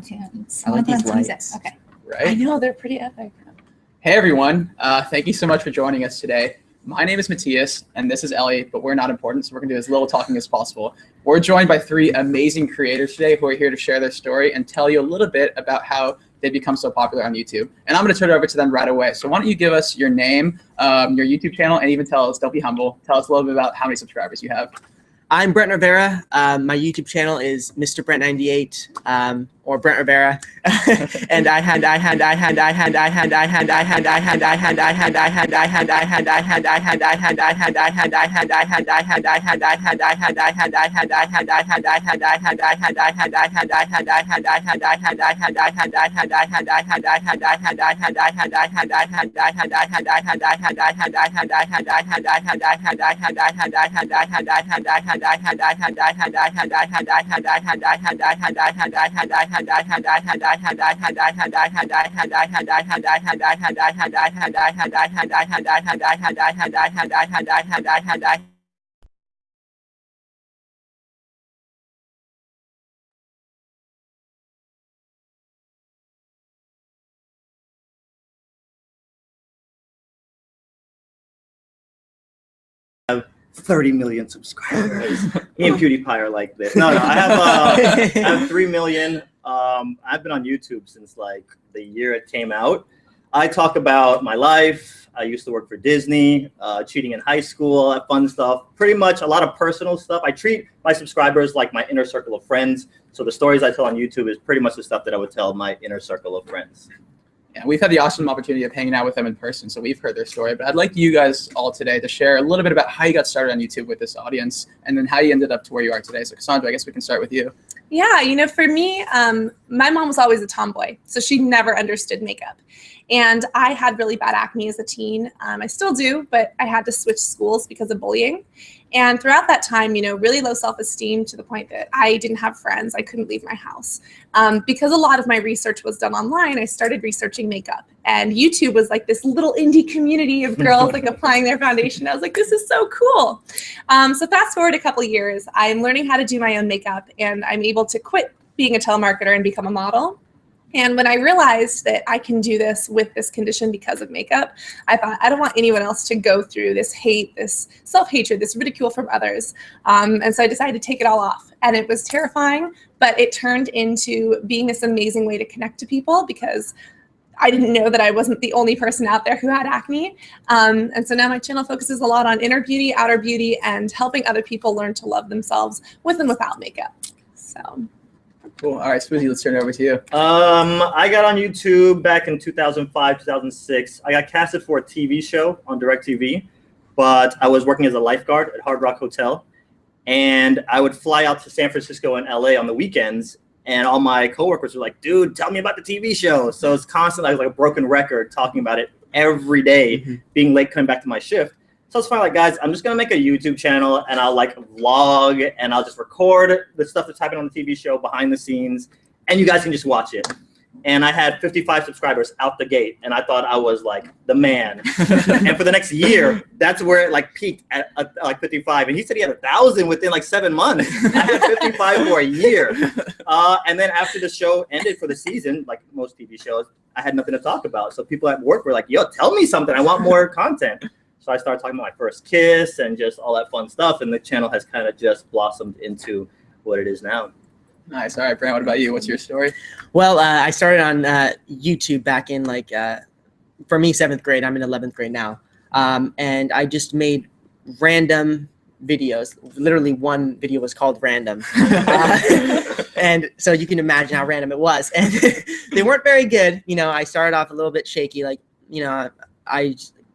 tunes. I like these lights. Okay. Right? I know, they're pretty epic. Hey everyone, thank you so much for joining us today. My name is Matthias, and this is Ellie, but we're not important, so we're going to do as little talking as possible. We're joined by three amazing creators today who are here to share their story and tell you a little bit about how they become so popular on YouTube. And I'm going to turn it over to them right away. So why don't you give us your name, your YouTube channel, and even tell us, don't be humble, tell us a little bit about how many subscribers you have. I'm Brent Rivera. My YouTube channel is Mr. Brent98 or Brent Rivera, and have 30 million subscribers. Me and PewDiePie are like this. No, I have 3 million. I've been on YouTube since like the year it came out. I talk about my life. I used to work for Disney, cheating in high school, all that fun stuff. Pretty much a lot of personal stuff. I treat my subscribers like my inner circle of friends. So the stories I tell on YouTube is pretty much the stuff that I would tell my inner circle of friends. Yeah, we've had the awesome opportunity of hanging out with them in person, so we've heard their story. But I'd like you guys all today to share a little bit about how you got started on YouTube with this audience, and then how you ended up to where you are today. So Cassandra, I guess we can start with you. Yeah, you know, for me, my mom was always a tomboy, so she never understood makeup. And I had really bad acne as a teen. I still do, but I had to switch schools because of bullying. And throughout that time, you know, really low self-esteem to the point that I didn't have friends. I couldn't leave my house. Because a lot of my research was done online, I started researching makeup. And YouTube was like this little indie community of girls like applying their foundation. I was like, this is so cool. So fast forward a couple years, I'm learning how to do my own makeup, and I'm able to quit being a telemarketer and become a model. And when I realized that I can do this with this condition because of makeup, I thought, I don't want anyone else to go through this hate, this self-hatred, this ridicule from others. And so I decided to take it all off. And it was terrifying, but it turned into being this amazing way to connect to people, because I didn't know that I wasn't the only person out there who had acne. And so now my channel focuses a lot on inner beauty, outer beauty, and helping other people learn to love themselves with and without makeup. So. Cool. All right, Swoozie, let's turn it over to you. I got on YouTube back in 2005, 2006. I got casted for a TV show on DirecTV, but I was working as a lifeguard at Hard Rock Hotel. And I would fly out to San Francisco and LA on the weekends, and all my coworkers were like, dude, tell me about the TV show. So it's constantly, I was like a broken record talking about it every day, being late coming back to my shift. So it's finally like, guys, I'm just going to make a YouTube channel, and I'll like vlog, and I'll just record the stuff that's happening on the TV show behind the scenes, and you guys can just watch it. And I had 55 subscribers out the gate, and I thought I was like the man. And for the next year, that's where it like peaked at like 55. And he said he had 1,000 within like 7 months. I had 55 for a year. And then after the show ended for the season, like most TV shows, I had nothing to talk about. So people at work were like, yo, tell me something. I want more content. So I started talking about my first kiss and just all that fun stuff. And the channel has kind of just blossomed into what it is now. Nice. All right, Brent, what about you? What's your story? Well, I started on YouTube back in like, for me, 7th grade. I'm in 11th grade now. And I just made random videos. Literally one video was called Random. And so you can imagine how random it was. And they weren't very good. You know, I started off a little bit shaky. Like, you know,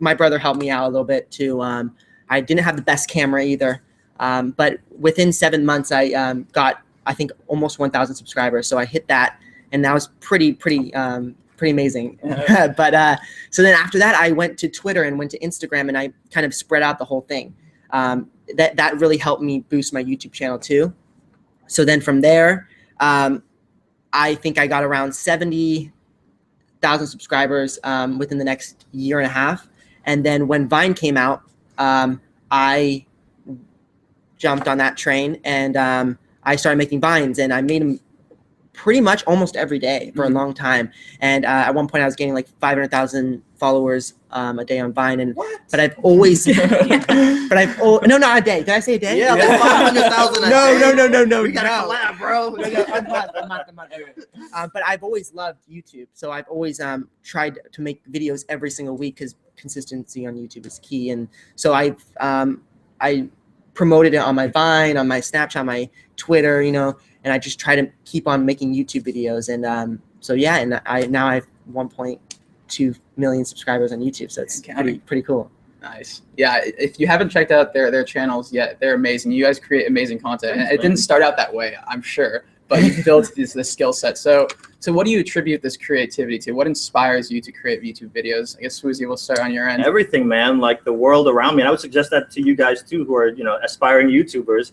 my brother helped me out a little bit too. I didn't have the best camera either. But within 7 months, I got, I think, almost 1,000 subscribers. So I hit that, and that was pretty amazing. But so then after that, I went to Twitter and went to Instagram, and I kind of spread out the whole thing. That really helped me boost my YouTube channel too. So then from there, I think I got around 70,000 subscribers within the next year and a half. And then when Vine came out, I jumped on that train, and I started making Vines, and I made them pretty much almost every day for a long time. And at one point I was getting like 500,000 followers a day on Vine. And but I've always, no, not a day. Did I say a day? Yeah, that's 500,000 a day. No. We gotta collab, bro. But I've always loved YouTube. So I've always tried to make videos every single week because consistency on YouTube is key. And so I promoted it on my Vine, on my Snapchat, my Twitter, you know, and I just try to keep on making YouTube videos. And so yeah, and now I have 1.2 million subscribers on YouTube, so it's pretty cool. Nice. Yeah, if you haven't checked out their channels yet, they're amazing. You guys create amazing content, and it didn't start out that way, I'm sure, but you built this skill set. So what do you attribute this creativity to? What inspires you to create YouTube videos? I guess Swoozie, we'll start on your end. Everything, man. Like the world around me, and I would suggest that to you guys too, who are, you know, aspiring YouTubers.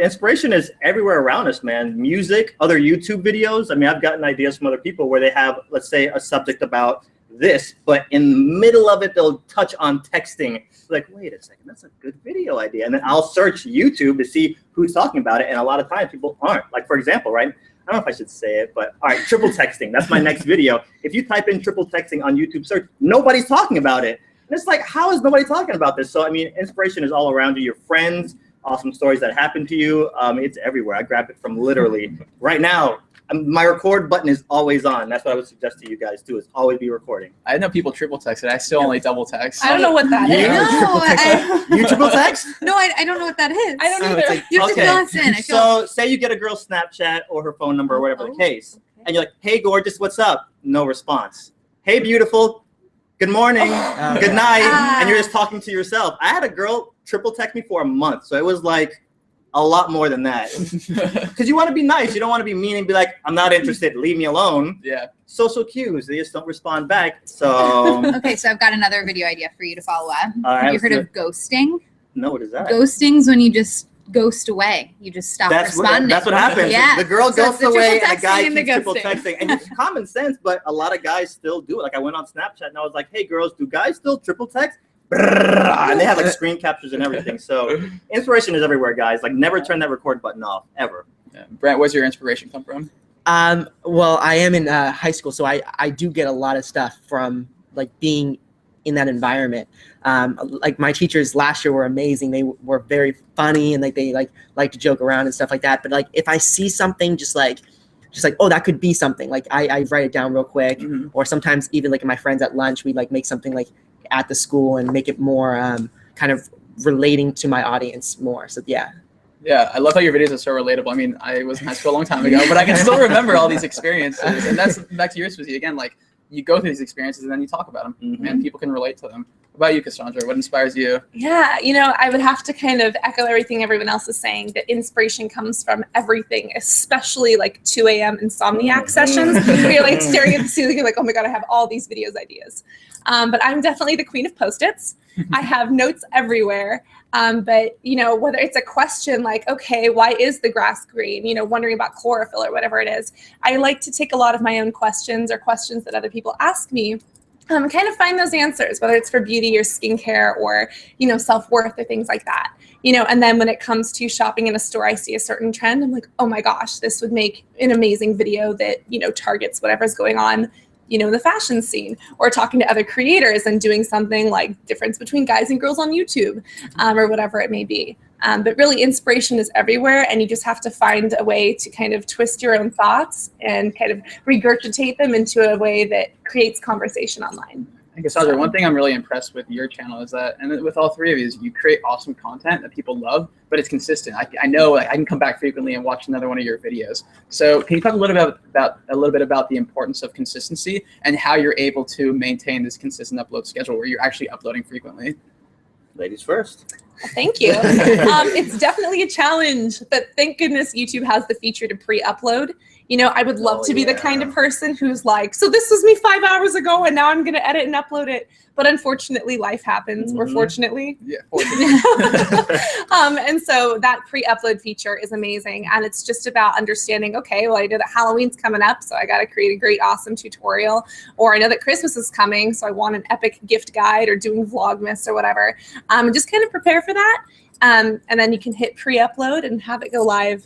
Inspiration is everywhere around us, man. Music, other YouTube videos. I mean, I've gotten ideas from other people where they have, let's say, a subject about this, but in the middle of it, they'll touch on texting. Like, wait a second, that's a good video idea. And then I'll search YouTube to see who's talking about it. And a lot of times people aren't. Like, for example, right? I don't know if I should say it, but all right, triple texting. That's my next video. If you type in triple texting on YouTube search, nobody's talking about it. And it's like, how is nobody talking about this? So, I mean, inspiration is all around you, your friends, awesome stories that happen to you. It's everywhere. I grab it from literally right now. My record button is always on. That's what I would suggest to you guys too, is always be recording. I know people triple text it. I still only double text. I don't know what that is. You triple text? No, I don't know what that is. I don't either. Like, you have to fill us in. So say you get a girl's Snapchat or her phone number or whatever the case, and you're like, hey, gorgeous, what's up? No response. Hey, beautiful, good morning, good night, and you're just talking to yourself. I had a girl triple text me for a month, so it was like a lot more than that. Because you want to be nice. You don't want to be mean and be like, I'm not interested, leave me alone. Yeah. Social cues, they just don't respond back. So okay, so I've got another video idea for you to follow up. Right, have you heard of ghosting? No, what is that? Ghosting's when you just ghost away. You just stop responding. That's what happens. Yeah. The girl ghosts away and the guy and keeps the triple texting. And it's common sense, but a lot of guys still do it. Like I went on Snapchat and I was like, hey girls, do guys still triple text? And they have like screen captures and everything. So inspiration is everywhere, guys. Like never turn that record button off, ever. Yeah. Brent, where's your inspiration come from? Well, I am in high school, so I do get a lot of stuff from like being in that environment. Like my teachers last year were amazing. They were very funny and like they like to joke around and stuff like that. But like if I see something just like, oh, that could be something, like I write it down real quick. Or sometimes even like my friends at lunch, we like make something like at the school and make it more kind of relating to my audience more. So yeah. Yeah, I love how your videos are so relatable. I mean, I was in high school a long time ago, but I can still remember all these experiences. And that's back to yours, Swoozie, again, like you go through these experiences and then you talk about them and people can relate to them. What about you, Cassandra? What inspires you? Yeah, you know, I would have to kind of echo everything everyone else is saying, that inspiration comes from everything, especially like 2 a.m. insomniac sessions where you're like staring at the ceiling, you're like, oh my God, I have all these videos ideas. But I'm definitely the queen of Post-its. I have notes everywhere. But, you know, whether it's a question like, okay, why is the grass green? You know, wondering about chlorophyll or whatever it is. I like to take a lot of my own questions or questions that other people ask me, kind of find those answers, whether it's for beauty or skincare or, you know, self-worth or things like that. You know, and then when it comes to shopping in a store, I see a certain trend. I'm like, oh my gosh, this would make an amazing video that, you know, targets whatever's going on, you know, in the fashion scene, or talking to other creators and doing something like difference between guys and girls on YouTube, or whatever it may be. But really inspiration is everywhere, and you just have to find a way to kind of twist your own thoughts and kind of regurgitate them into a way that creates conversation online. I think, Cassandra, one thing I'm really impressed with your channel is that, and with all three of you, is you create awesome content that people love, but it's consistent. I know I can come back frequently and watch another one of your videos. So can you talk a little bit about the importance of consistency and how you're able to maintain this consistent upload schedule where you're actually uploading frequently? Ladies first. Thank you. It's definitely a challenge, but thank goodness YouTube has the feature to pre-upload. You know, I would love to be the kind of person who's like, so this was me 5 hours ago and now I'm going to edit and upload it. But unfortunately, life happens, or fortunately. Yeah, fortunately. And so that pre-upload feature is amazing. And it's just about understanding, okay, well, I know that Halloween's coming up, so I got to create a great, awesome tutorial. Or I know that Christmas is coming, so I want an epic gift guide or doing Vlogmas or whatever. Just kind of prepare for that. And then you can hit pre-upload and have it go live,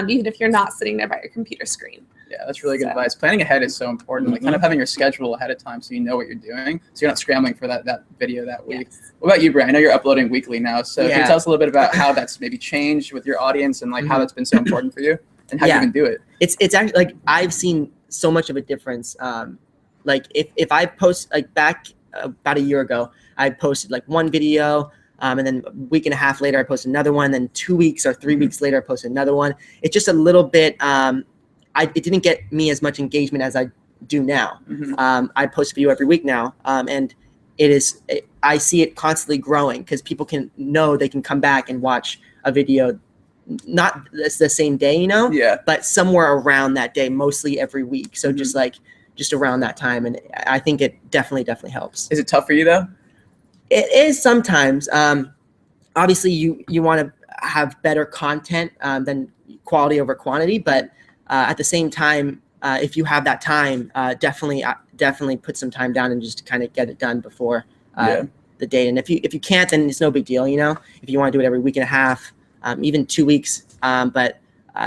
even if you're not sitting there by your computer screen. Yeah, that's really good So. advice. Planning ahead is so important. Like kind of having your schedule ahead of time so you know what you're doing, so you're not scrambling for that video that week. Yes. What about you, Brent? I know you're uploading weekly now, so can you Yeah. tell us a little bit about how that's maybe changed with your audience and like how that's been so important for you and how you even do it? It's actually like I've seen so much of a difference. Like if I post like back about a year ago, I posted like one video. And then a week and a half later, I posted another one. Then 2 weeks or 3 weeks later, I posted another one. It's just a little bit. It didn't get me as much engagement as I do now. I post a video every week now, and I see it constantly growing because people can know they can come back and watch a video, not the same day, you know, but somewhere around that day, mostly every week. So just around that time, and I think it definitely helps. Is it tough for you though? It is sometimes. Obviously, you want to have better content than quality over quantity, but at the same time, if you have that time, definitely put some time down and just kind of get it done before the date. And if you can't, then it's no big deal, you know. If you want to do it every week and a half, even 2 weeks, but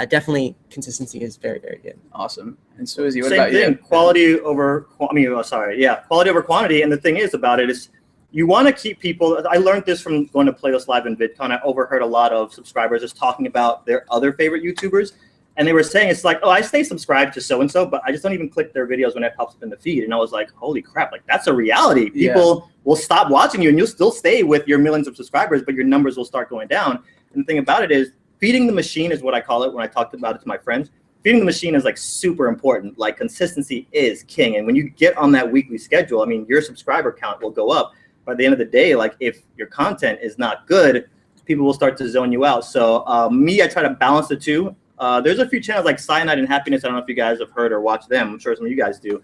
definitely consistency is very good. Awesome. And Swoozie, what Same about thing, you? quality over quality over quantity. And the thing is about it is you want to keep people. I learned this from going to Playlist Live and VidCon. I overheard a lot of subscribers just talking about their other favorite YouTubers. And they were saying, it's like, oh, I stay subscribed to so-and-so, but I just don't even click their videos when it pops up in the feed. And I was like, holy crap, like that's a reality. People will stop watching you and you'll still stay with your millions of subscribers, but your numbers will start going down. And the thing about it is feeding the machine is what I call it when I talked about it to my friends. Feeding the machine is like super important. Like consistency is king. And when you get on that weekly schedule, I mean, your subscriber count will go up. By the end of the day, like if your content is not good, people will start to zone you out. So I try to balance the two. There's a few channels like Cyanide and Happiness. I don't know if you guys have heard or watched them. I'm sure some of you guys do.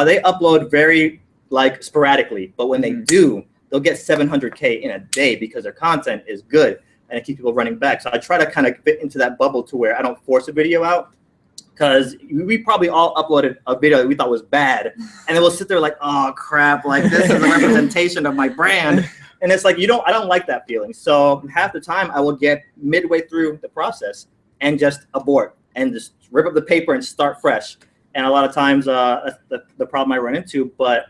They upload very like sporadically, but when they do, they'll get 700K in a day because their content is good and it keeps people running back. So I try to kind of fit into that bubble to where I don't force a video out, because we probably all uploaded a video that we thought was bad, and then we'll sit there like, oh crap, like this is a representation of my brand. And it's like, I don't like that feeling. So half the time I will get midway through the process and just abort and just rip up the paper and start fresh. And a lot of times that's the problem I run into. But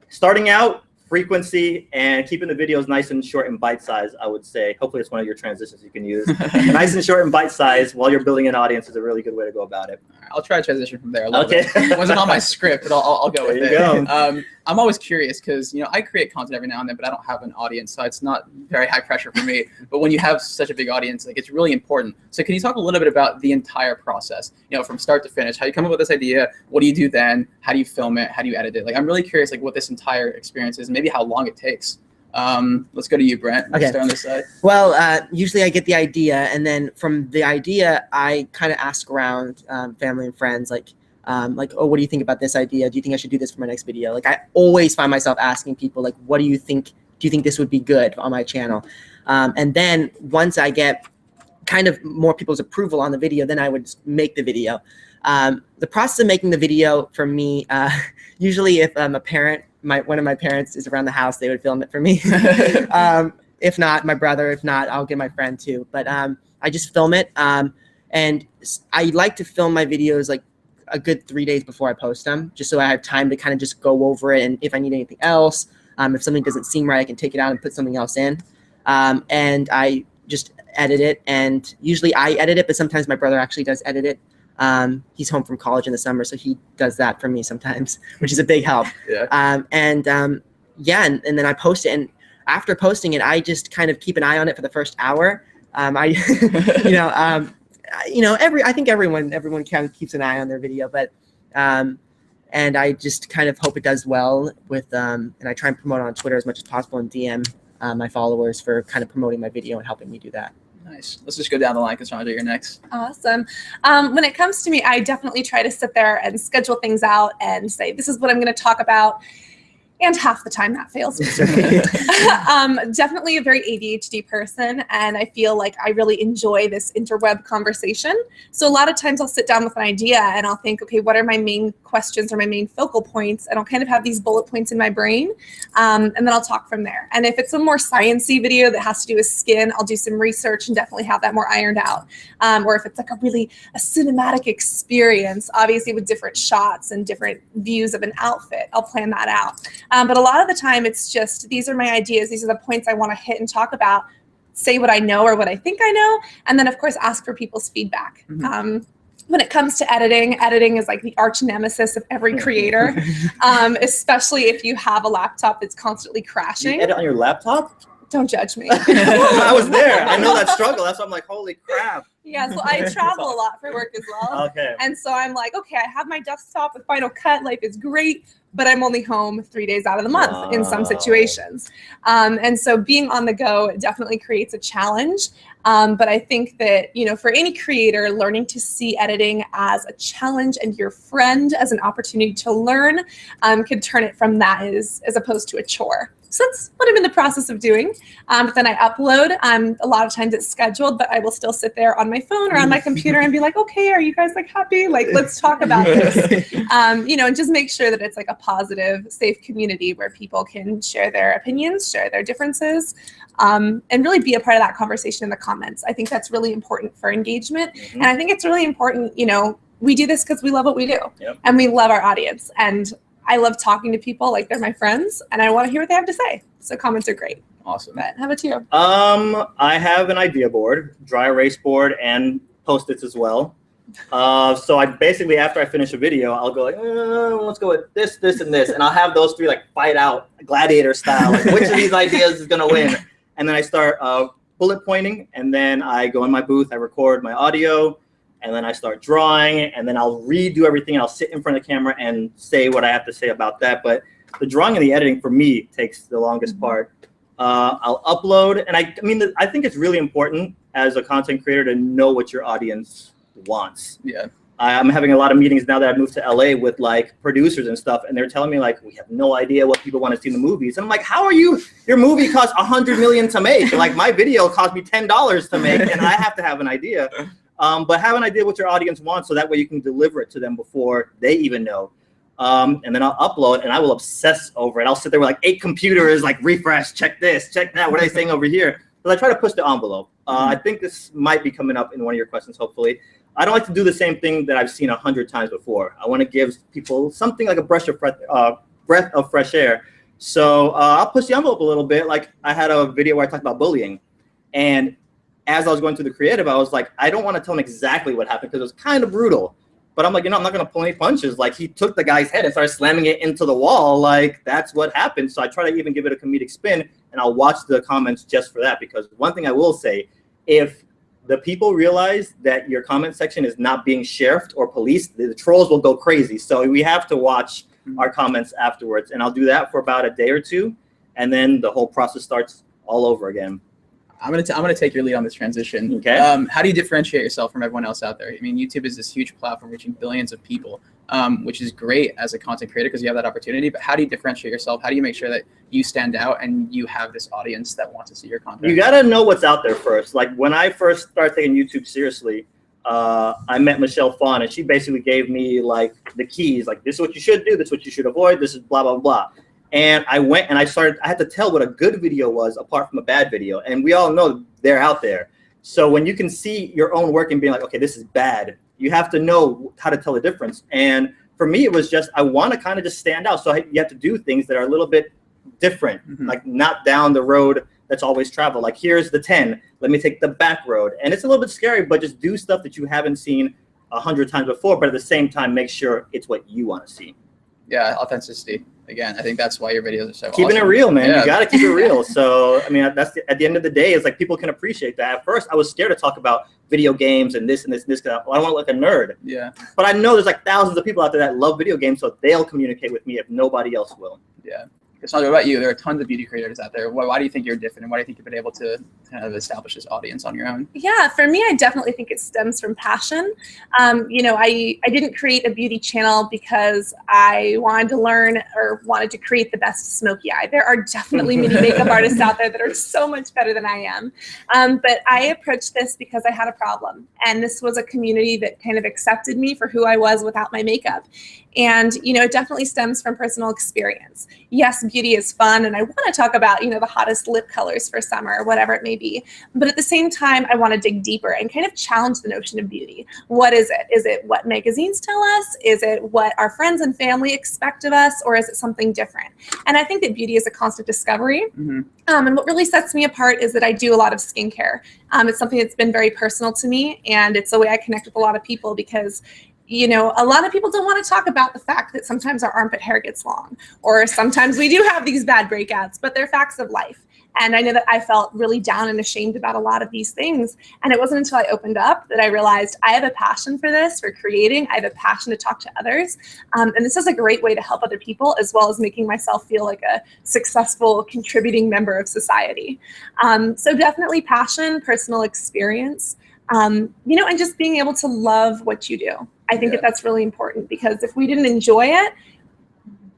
starting out, frequency and keeping the videos nice and short and bite-sized, I would say. Hopefully it's one of your transitions you can use. Nice and short and bite-sized while you're building an audience is a really good way to go about it. I'll try to transition from there a little bit. It wasn't on my script, but I'll go with it. Go. I'm always curious because, I create content every now and then, but I don't have an audience, so it's not very high pressure for me. But when you have such a big audience, like it's really important. So can you talk a little bit about the entire process, from start to finish? How you come up with this idea? What do you do then? How do you film it? How do you edit it? Like I'm really curious, like what this entire experience is, and maybe how long it takes. Let's go to you, Brent. Okay. Start on this side. Well, usually I get the idea, and then from the idea, I kind of ask around family and friends, like, oh, what do you think about this idea? Do you think I should do this for my next video? Like, I always find myself asking people, like, what do you think? Do you think this would be good on my channel? And then once I get kind of more people's approval on the video, then I would make the video. The process of making the video for me, usually if a parent, one of my parents is around the house, they would film it for me. If not, my brother. If not, I'll get my friend too. But I just film it. And I like to film my videos like a good 3 days before I post them, just so I have time to kind of just go over it. And if I need anything else, if something doesn't seem right, I can take it out and put something else in. And I just edit it. And usually I edit it, but sometimes my brother actually does edit it. He's home from college in the summer, so he does that for me sometimes, which is a big help. Yeah. And then I post it, and after posting it, I just kind of keep an eye on it for the first hour. I think everyone kind of keeps an eye on their video, but and I just kind of hope it does well with and I try and promote it on Twitter as much as possible and DM my followers for kind of promoting my video and helping me do that. Nice. Let's just go down the line. Cassandra, you're next. Awesome. When it comes to me, I definitely try to sit there and schedule things out and say, this is what I'm going to talk about. And half the time that fails. Definitely a very ADHD person. And I feel like I really enjoy this interweb conversation. So a lot of times I'll sit down with an idea and I'll think, okay, what are my main questions or my main focal points, and I'll kind of have these bullet points in my brain, and then I'll talk from there. And if it's a more sciencey video that has to do with skin, I'll do some research and definitely have that more ironed out. Or if it's like a cinematic experience, obviously with different shots and different views of an outfit, I'll plan that out. But a lot of the time it's just, these are my ideas, these are the points I want to hit and talk about, say what I know or what I think I know, and then of course ask for people's feedback. When it comes to editing, editing is like the arch nemesis of every creator, especially if you have a laptop that's constantly crashing. You edit on your laptop? Don't judge me. I was there. I know that struggle. That's why I'm like, holy crap. Yeah, so I travel a lot for work as well. Okay. And so I'm like, okay, I have my desktop with Final Cut. Life is great, but I'm only home 3 days out of the month in some situations. And so being on the go definitely creates a challenge. But I think that, you know, for any creator, learning to see editing as a challenge and your friend as an opportunity to learn could turn it from that as opposed to a chore. So that's what I'm in the process of doing. But then I upload. A lot of times it's scheduled, but I will still sit there on my phone or on my computer and be like, okay, are you guys like happy? Like, let's talk about this. You know, and just make sure that it's like a positive, safe community where people can share their opinions, share their differences, and really be a part of that conversation in the comments. I think that's really important for engagement. And I think it's really important, you know, we do this because we love what we do. And we love our audience. And I love talking to people like they're my friends, and I want to hear what they have to say. So comments are great. Awesome. But how about you? I have an idea board, dry erase board, and Post-its as well. So I basically, after I finish a video, I'll go like, let's go with this, this, and this. And I'll have those three like fight out gladiator style. Like, which of these ideas is going to win? And then I start bullet pointing, and then I go in my booth, I record my audio, and then I start drawing, and then I'll redo everything, and I'll sit in front of the camera and say what I have to say about that. But the drawing and the editing for me takes the longest part. I'll upload, and I mean, I think it's really important as a content creator to know what your audience wants. Yeah. I'm having a lot of meetings now that I've moved to LA with like producers and stuff, and they're telling me like, we have no idea what people want to see in the movies. And I'm like, how are you? Your movie costs $100 million to make. Like my video cost me $10 to make, and I have to have an idea. But have an idea what your audience wants, so that way you can deliver it to them before they even know. And then I'll upload, and I will obsess over it. I'll sit there with like 8 computers, like refresh, check this, check that. What are they saying over here? But I try to push the envelope. I think this might be coming up in one of your questions, hopefully. I don't like to do the same thing that I've seen 100 times before. I want to give people something like a breath of fresh air. So I'll push the envelope a little bit. Like I had a video where I talked about bullying, and as I was going through the creative, I was like, I don't want to tell him exactly what happened because it was kind of brutal. But I'm like, you know, I'm not going to pull any punches. Like he took the guy's head and started slamming it into the wall. Like that's what happened. So I try to even give it a comedic spin, and I'll watch the comments just for that. Because one thing I will say, if the people realize that your comment section is not being sheriffed or policed, the trolls will go crazy. So we have to watch our comments afterwards. And I'll do that for about a day or two. And then the whole process starts all over again. I'm gonna take your lead on this transition. Okay. How do you differentiate yourself from everyone else out there? I mean, YouTube is this huge platform reaching billions of people, which is great as a content creator because you have that opportunity. But how do you differentiate yourself? How do you make sure that you stand out and you have this audience that wants to see your content? You gotta know what's out there first. Like when I first started taking YouTube seriously, I met Michelle Fawn, and she basically gave me like the keys. Like this is what you should do. This is what you should avoid. This is blah blah blah. And I went and I had to tell what a good video was apart from a bad video. And we all know they're out there. So when you can see your own work and being like, okay, this is bad, you have to know how to tell the difference. And for me, it was just, I want to kind of just stand out. So you have to do things that are a little bit different, like not down the road that's always traveled. Like here's the 10, let me take the back road. And it's a little bit scary, but just do stuff that you haven't seen 100 times before, but at the same time, make sure it's what you want to see. Yeah, authenticity. Again, I think that's why your videos are so keeping awesome. It real, man. Yeah. You got to keep it real. So, I mean, that's at the end of the day, it's like people can appreciate that. At first, I was scared to talk about video games and this and this and this. Cause I don't want to look like a nerd. Yeah. But I know there's like thousands of people out there that love video games, so they'll communicate with me if nobody else will. Yeah. Cassandra, what about you? There are tons of beauty creators out there. Why do you think you're different, and why do you think you've been able to kind of establish this audience on your own? Yeah, for me, I definitely think it stems from passion. You know, I didn't create a beauty channel because I wanted to learn or wanted to create the best smoky eye. There are definitely many makeup artists out there that are so much better than I am. But I approached this because I had a problem. And this was a community that kind of accepted me for who I was without my makeup. And, you know, it definitely stems from personal experience. Yes, beauty is fun. And I want to talk about, you know, the hottest lip colors for summer or whatever it may be. But at the same time, I want to dig deeper and kind of challenge the notion of beauty. What is it? Is it what magazines tell us? Is it what our friends and family expect of us? Or is it something different? And I think that beauty is a constant discovery. And what really sets me apart is that I do a lot of skincare. It's something that's been very personal to me. And it's a way I connect with a lot of people because, you know, a lot of people don't want to talk about the fact that sometimes our armpit hair gets long, or sometimes we do have these bad breakouts, but they're facts of life. And I know that I felt really down and ashamed about a lot of these things. And it wasn't until I opened up that I realized I have a passion for this, for creating. I have a passion to talk to others. And this is a great way to help other people, as well as making myself feel like a successful, contributing member of society. So definitely passion, personal experience, you know, and just being able to love what you do. I think that that's really important, because if we didn't enjoy it,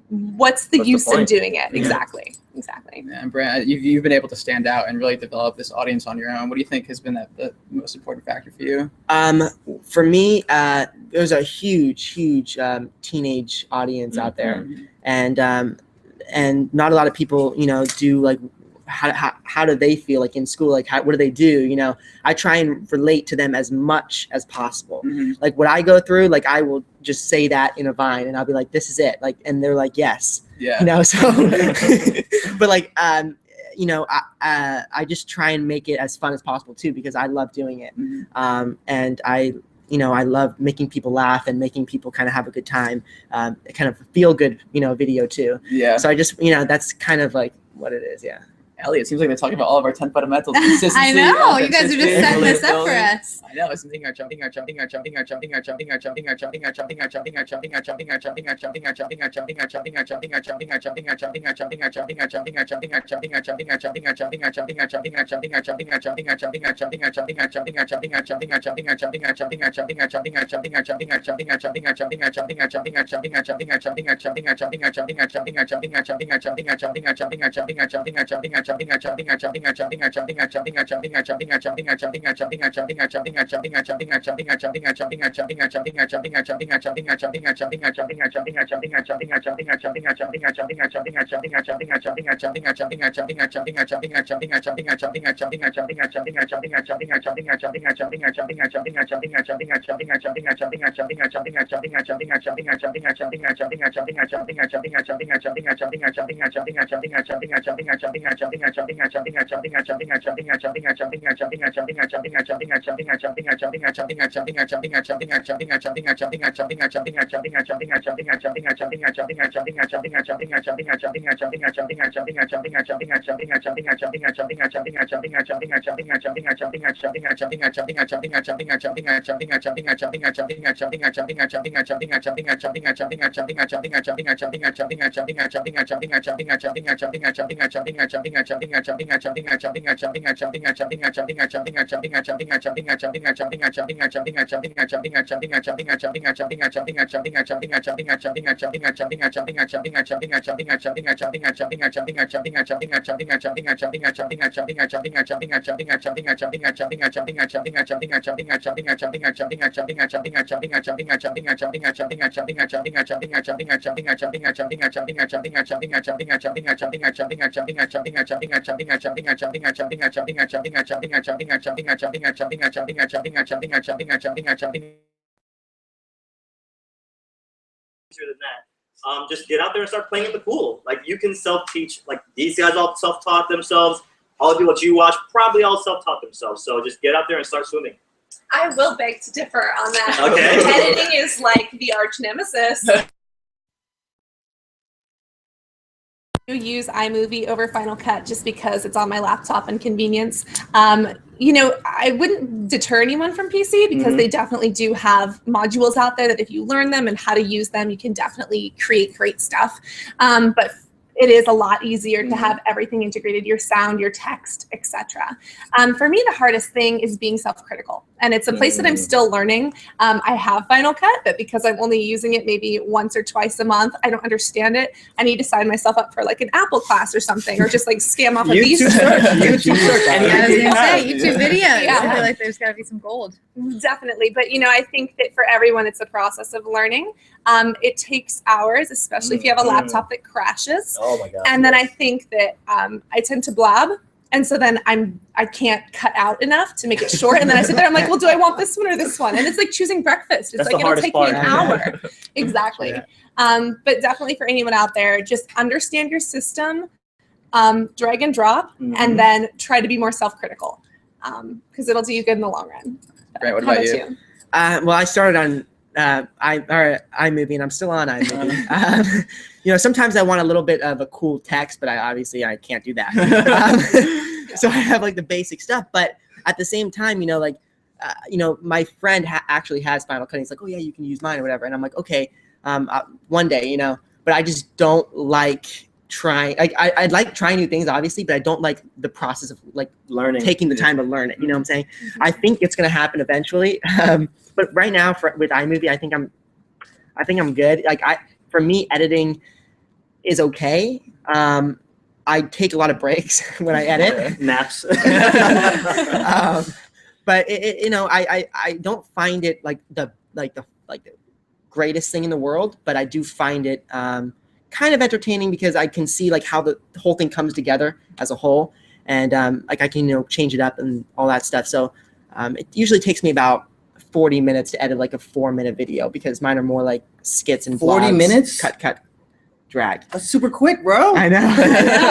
what's the use in doing it? Exactly. Yeah, and Brent, you've been able to stand out and really develop this audience on your own. What do you think has been the most important factor for you? For me, there's a huge teenage audience out there, and not a lot of people, you know, do like how do they feel like in school? Like what do they do? You know, I try and relate to them as much as possible. Like what I go through, like I will just say that in a Vine, and I'll be like, "This is it," like, and they're like, "Yes." Yeah. You know, so, but like, you know, I just try and make it as fun as possible too, because I love doing it. And you know, I love making people laugh and making people kind of have a good time, kind of feel good, you know, video too. Yeah. So I just, you know, that's kind of like what it is. Yeah. Ellie, it seems like they're talking about all of our 10 fundamentals. Consistency, I know, you guys are just setting this up for us. I know, it's just get out there and start playing in the pool. Like you can self-teach. Like these guys all self-taught themselves. All the people that you watch probably all self-taught themselves. So just get out there and start swimming. I will beg to differ on that. Okay. Editing is like the arch nemesis. I use iMovie over Final Cut just because it's on my laptop and convenience. You know, I wouldn't deter anyone from PC because they definitely do have modules out there that if you learn them and how to use them, you can definitely create great stuff. But it is a lot easier to have everything integrated, your sound, your text, etc. For me, the hardest thing is being self-critical. And it's a place that I'm still learning. I have Final Cut, but because I'm only using it maybe once or twice a month, I don't understand it. I need to sign myself up for like an Apple class or something, or just like scam off of these. YouTube search. I was gonna say YouTube videos. Yeah. I feel like there's got to be some gold. Definitely. But, you know, I think that for everyone, it's a process of learning. It takes hours, especially if you have a laptop that crashes. Oh my God. And then I think that I tend to blab. And so then I can't cut out enough to make it short. And then I sit there, I'm like, well, do I want this one or this one? And it's like choosing breakfast. It's That's like, the it'll take hardest me an part. hour. Exactly. Yeah. But definitely for anyone out there, just understand your system, drag and drop, and then try to be more self-critical, because it'll do you good in the long run. Brent, what How about you? Well, I started on iMovie, and I'm still on iMovie. You know, sometimes I want a little bit of a cool text, but I can't do that. So I have like the basic stuff, but at the same time, you know, like, you know, my friend actually has Final Cut. He's like, oh yeah, you can use mine or whatever. And I'm like, okay, one day, you know, but I just don't like trying. I'd like trying new things, obviously, but I don't like the process of like Learning. taking the time to learn it. You know what I'm saying? I think it's gonna happen eventually. But right now, with iMovie, I think I'm good. Like for me, editing is okay. I take a lot of breaks when I edit. Naps. But you know, I don't find it like the greatest thing in the world, but I do find it kind of entertaining because I can see like how the whole thing comes together as a whole, and like I can, you know, change it up and all that stuff. So it usually takes me about 40 minutes to edit like a 4-minute video, because mine are more like skits and 40 vlogs. minutes? Cut, drag. That's super quick, bro. I know.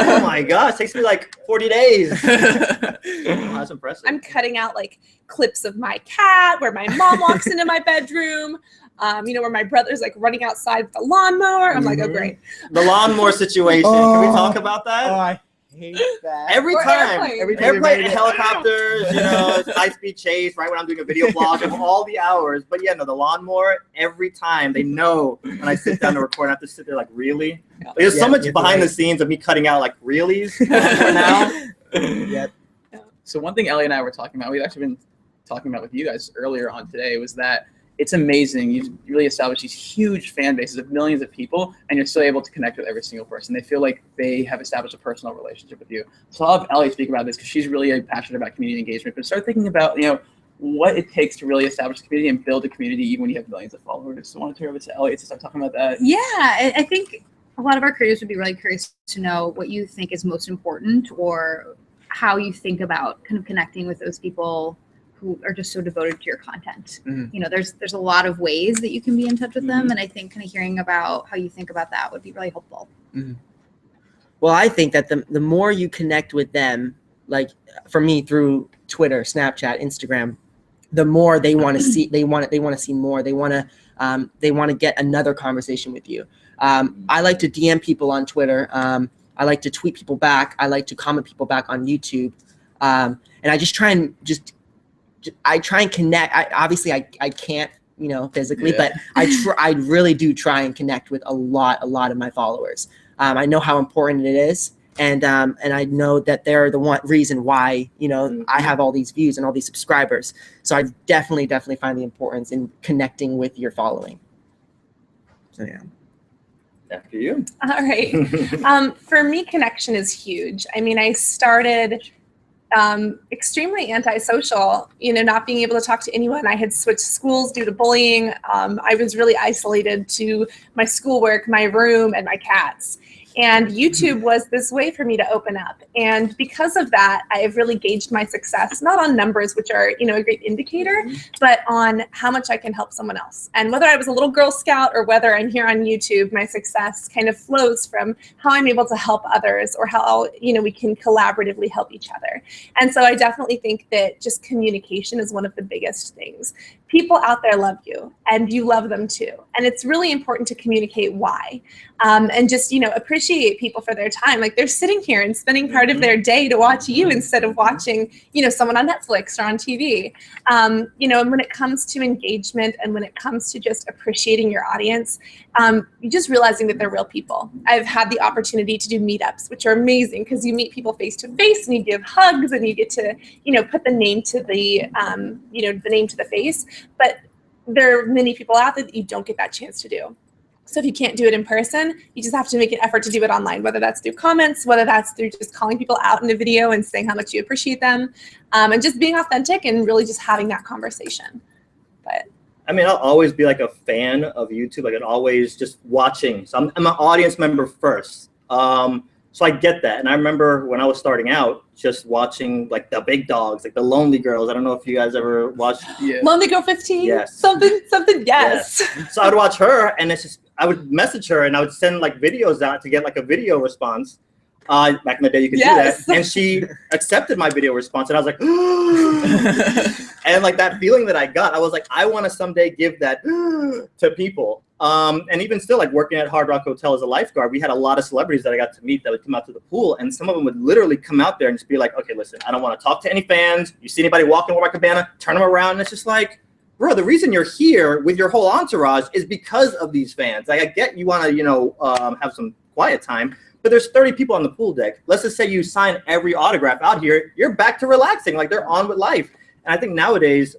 Oh my gosh, it takes me like 40 days. Oh, that's impressive. I'm cutting out like clips of my cat, where my mom walks into my bedroom, you know, where my brother's like running outside with the lawnmower. I'm like, oh great. The lawnmower situation. Can we talk about that? Oh, I hate that. Every Or time, airplanes. airplane, helicopters, you know, high-speed chase, right when I'm doing a video blog of all the hours. But yeah, no, the lawnmower, every time they know when I sit down to record, I have to sit there like, really? Like, there's so much behind the scenes of me cutting out like reallys for now. Yep. So one thing Ellie and I were talking about, we've actually been talking about with you guys earlier on today, was that it's amazing. You really establish these huge fan bases of millions of people, and you're still able to connect with every single person. They feel like they have established a personal relationship with you. So I'll have Ellie speak about this because she's really passionate about community engagement. But start thinking about, you know, what it takes to really establish a community and build a community even when you have millions of followers. So I want to turn over to Ellie to start talking about that. Yeah, I think a lot of our creators would be really curious to know what you think is most important, or how you think about kind of connecting with those people who are just so devoted to your content. You know, there's a lot of ways that you can be in touch with them, and I think kind of hearing about how you think about that would be really helpful. Well, I think that the more you connect with them, like for me through Twitter, Snapchat, Instagram, the more they want to see. They want to see more. They want to get another conversation with you. I like to DM people on Twitter. I like to tweet people back. I like to comment people back on YouTube, and I just try and connect. I can't, you know, physically, but I really do try and connect with a lot of my followers. I know how important it is, and I know that they're the reason why, you know, I have all these views and all these subscribers. So I definitely find the importance in connecting with your following. So yeah. After you. All right. For me, connection is huge. I mean, I started extremely antisocial, you know, not being able to talk to anyone. I had switched schools due to bullying. I was really isolated to my schoolwork, my room, and my cats. And YouTube was this way for me to open up. And because of that, I have really gauged my success, not on numbers, which are, you know, a great indicator, but on how much I can help someone else. And whether I was a little Girl Scout or whether I'm here on YouTube, my success kind of flows from how I'm able to help others, or how, you know, we can collaboratively help each other. And so I definitely think that just communication is one of the biggest things. people out there love you and you love them too. And it's really important to communicate why. And just, appreciate people for their time. Like they're sitting here and spending part of their day to watch you instead of watching, someone on Netflix or on TV. And when it comes to engagement and when it comes to just appreciating your audience, you're just realizing that they're real people. I've had the opportunity to do meetups, which are amazing because you meet people face to face and you give hugs and you get to, put the name to the, the name to the face. But there are many people out there that you don't get that chance to do. So if you can't do it in person, you just have to make an effort to do it online, whether that's through comments, whether that's through just calling people out in a video and saying how much you appreciate them, and just being authentic and really just having that conversation. But I mean, I'll always be like a fan of YouTube. Like, I'm always just watching. So I'm an audience member first. So I get that. And I remember when I was starting out, just watching like the big dogs, like the Lonely Girls. I don't know if you guys ever watched. Yeah. Lonely Girl 15? Yes. Something, yes. So I would watch her, and it's just, I would message her, and I would send like videos out to get like a video response. Back in the day, you could do that. And she accepted my video response, and I was like, and like that feeling that I got, I was like, I want to someday give that to people. And even still, like working at Hard Rock Hotel as a lifeguard, we had a lot of celebrities that I got to meet that would come out to the pool, and some of them would literally come out there and just be like, okay, listen, I don't want to talk to any fans. You see anybody walking over my cabana, turn them around, and it's just like, bro, the reason you're here with your whole entourage is because of these fans. Like, I get you want to, have some quiet time, but there's 30 people on the pool deck. Let's just say you sign every autograph out here, you're back to relaxing, like they're on with life. And I think nowadays,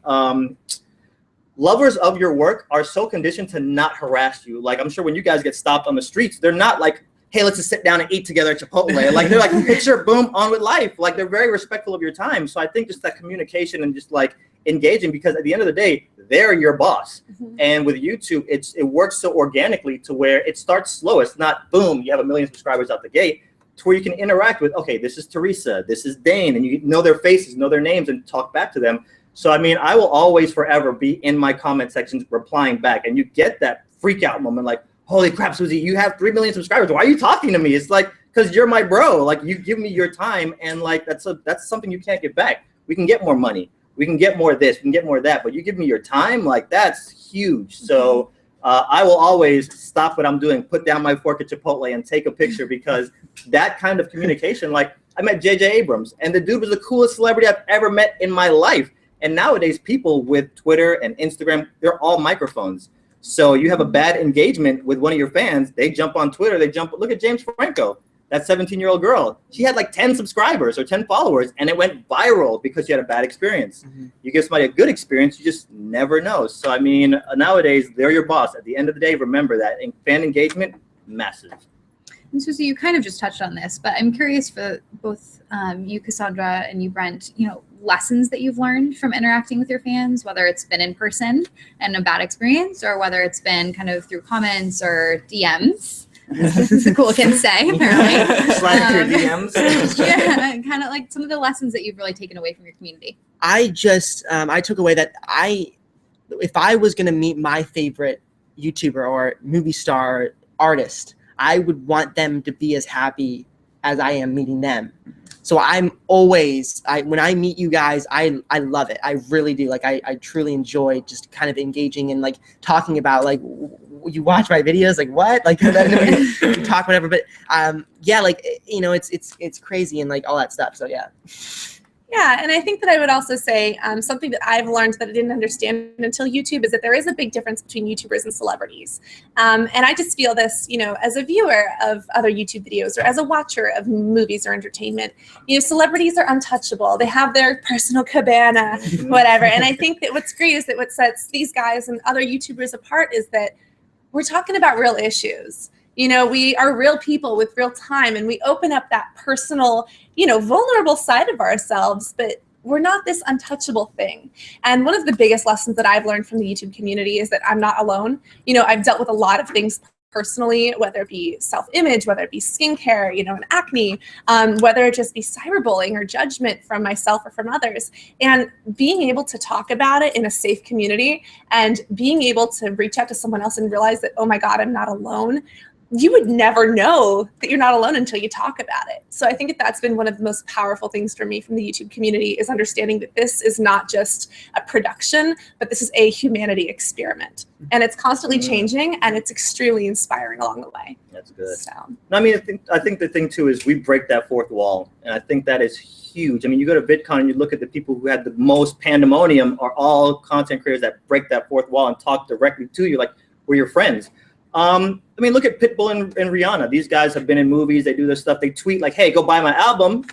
lovers of your work are so conditioned to not harass you. Like, I'm sure when you guys get stopped on the streets, they're not like, hey, let's just sit down and eat together at Chipotle. Like, they're like, picture, boom, on with life. Like, they're very respectful of your time. So I think just that communication and just like engaging, because at the end of the day, they're your boss. And with YouTube, it works so organically to where it starts slow. It's not boom, you have 1 million subscribers out the gate, to where you can interact with, okay, this is Teresa, this is Dane, and you know their faces, know their names, and talk back to them. So I mean, I will always forever be in my comment sections replying back, and you get that freak out moment, like, holy crap, Swoozie, you have 3 million subscribers. Why are you talking to me? It's like, because you're my bro. Like, you give me your time, and like that's something you can't get back. We can get more money. We can get more of this, we can get more of that, but you give me your time, like that's huge. So I will always stop what I'm doing, put down my fork at Chipotle and take a picture, because that kind of communication, like I met J.J. Abrams, and the dude was the coolest celebrity I've ever met in my life. And nowadays people with Twitter and Instagram, they're all microphones. So you have a bad engagement with one of your fans, they jump on Twitter, look at James Franco. That 17-year-old girl, she had like 10 subscribers or 10 followers, and it went viral because she had a bad experience. You give somebody a good experience, you just never know. So, I mean, nowadays, they're your boss. At the end of the day, remember that. And fan engagement, massive. And Swoozie, you kind of just touched on this, but I'm curious for both you, Cassandra, and you, Brent, lessons that you've learned from interacting with your fans, whether it's been in person and a bad experience, or whether it's been kind of through comments or DMs. This is a cool kid to say, apparently. Slide your DMs. Yeah, kind of like some of the lessons that you've really taken away from your community. I just, I took away that if I was going to meet my favorite YouTuber or movie star artist, I would want them to be as happy as I am meeting them. So I'm always, when I meet you guys, I love it. I really do. Like, I truly enjoy just kind of engaging and like talking about like, you watch my videos, like what? Like, we talk whatever. But yeah, like, it's crazy and like all that stuff. So yeah. Yeah, and I think that I would also say something that I've learned that I didn't understand until YouTube is that there is a big difference between YouTubers and celebrities. And I just feel this, as a viewer of other YouTube videos or as a watcher of movies or entertainment, celebrities are untouchable. They have their personal cabana, whatever. And I think that what's great is that what sets these guys and other YouTubers apart is that we're talking about real issues. We are real people with real time, and we open up that personal, vulnerable side of ourselves, but we're not this untouchable thing. And one of the biggest lessons that I've learned from the YouTube community is that I'm not alone. I've dealt with a lot of things personally, whether it be self-image, whether it be skincare, and acne, whether it just be cyberbullying or judgment from myself or from others. And being able to talk about it in a safe community and being able to reach out to someone else and realize that, oh my God, I'm not alone. you would never know that you're not alone until you talk about it. So I think that that's been one of the most powerful things for me from the YouTube community, is understanding that this is not just a production, but this is a humanity experiment. And it's constantly changing, and it's extremely inspiring along the way. That's good. So. I mean, I think the thing too is we break that fourth wall, and I think that is huge. I mean, you go to VidCon and you look at the people who had the most pandemonium are all content creators that break that fourth wall and talk directly to you like we're your friends. I mean, look at Pitbull and Rihanna. These guys have been in movies. They do this stuff. They tweet like, hey, go buy my album.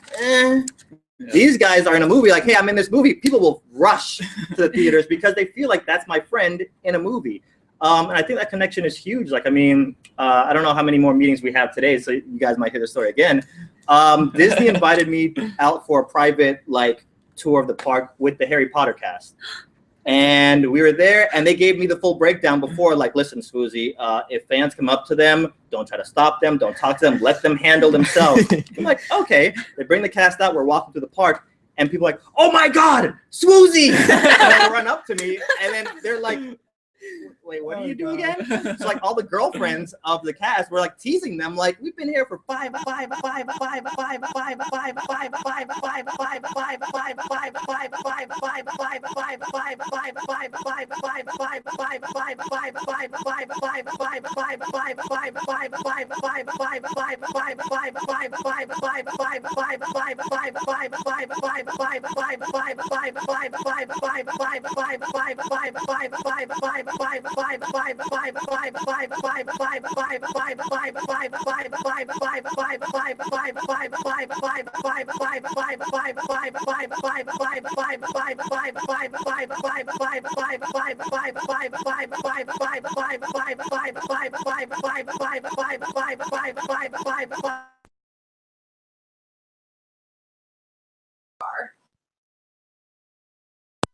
These guys are in a movie like, hey, I'm in this movie. People will rush to the theaters because they feel like that's my friend in a movie. And I think that connection is huge. Like, I mean, I don't know how many more meetings we have today, so you guys might hear the story again. Disney invited me out for a private like tour of the park with the Harry Potter cast. And we were there, and they gave me the full breakdown before, like, listen, Swoozie, if fans come up to them, don't try to stop them, don't talk to them, let them handle themselves. I'm like, okay. They bring the cast out, we're walking through the park, and people are like, oh my God, Swoozie! And they run up to me, and then they're like, wait, what do you do again? So like all the girlfriends of the cast were like teasing them, like, we've been here for five.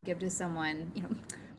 Give to someone, you know,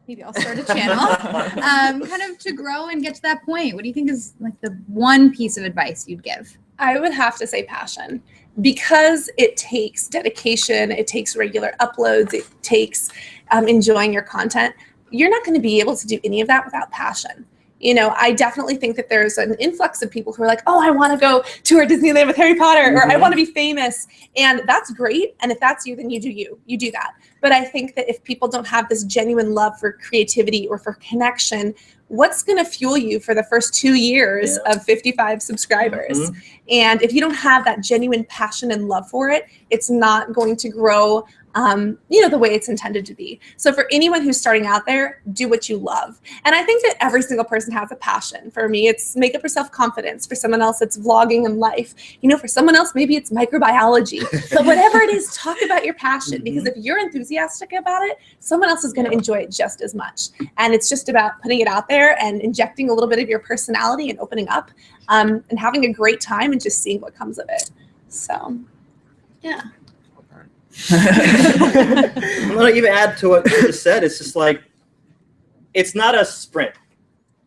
maybe I'll start a channel, kind of to grow and get to that point. What do you think is like the one piece of advice you'd give? I would have to say passion, because it takes dedication, it takes regular uploads, it takes enjoying your content. You're not going to be able to do any of that without passion. You know, I definitely think that there's an influx of people who are like, oh, I want to go tour Disneyland with Harry Potter, or I want to be famous. And that's great. And if that's you, then you do that. But I think that if people don't have this genuine love for creativity or for connection, what's going to fuel you for the first 2 years of 55 subscribers? And if you don't have that genuine passion and love for it, it's not going to grow you know, the way it's intended to be. So for anyone who's starting out there, do what you love. And I think that every single person has a passion. For me, it's makeup or self-confidence. For someone else, it's vlogging and life. You know, for someone else, maybe it's microbiology. But whatever it is, talk about your passion, because if you're enthusiastic about it, someone else is going to enjoy it just as much. And it's just about putting it out there and injecting a little bit of your personality and opening up and having a great time and just seeing what comes of it. So, yeah. I'm gonna even add to what you just said. It's just like, it's not a sprint,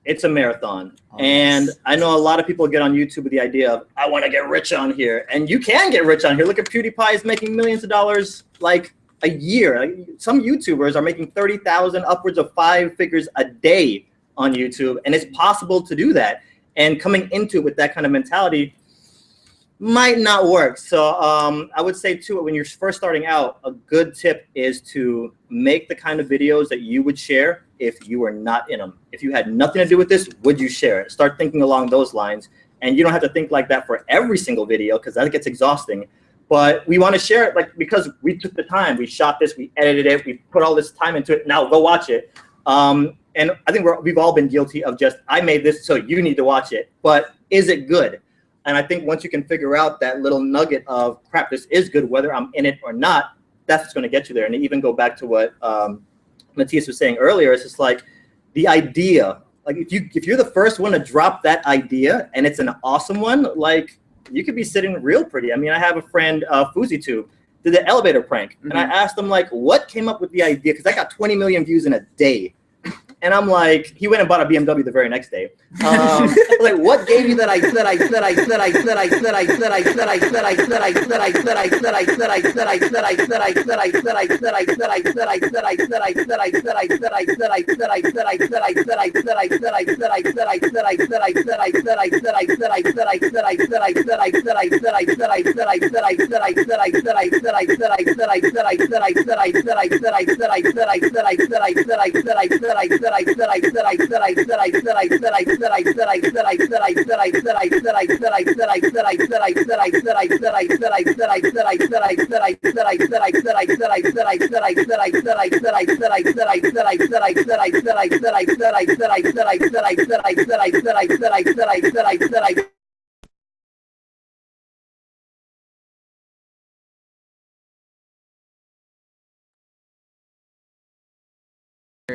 it's a marathon. And I know a lot of people get on YouTube with the idea of, I want to get rich on here, and you can get rich on here. Look at PewDiePie is making millions of dollars like a year. Like, some YouTubers are making 30,000, upwards of 5 figures a day on YouTube, and it's possible to do that. And coming into it with that kind of mentality might not work. So I would say too, when you're first starting out, a good tip is to make the kind of videos that you would share if you were not in them. If you had nothing to do with this, would you share it? Start thinking along those lines. And you don't have to think like that for every single video, because that gets exhausting. But we want to share it like, because we took the time, we shot this, we edited it, we put all this time into it. Now go watch it. And I think we've all been guilty of just, I made this, so you need to watch it. But is it good? And I think once you can figure out that little nugget of, crap, this is good, whether I'm in it or not, that's what's going to get you there. And even go back to what Matthias was saying earlier, it's just like the idea. Like if you're the first one to drop that idea and it's an awesome one, like you could be sitting real pretty. I mean, I have a friend, FoozieTube, did the elevator prank. And I asked him, like, what came up with the idea? Because I got 20 million views in a day. And I'm like, he went and bought a BMW the very next day. Like, what gave you that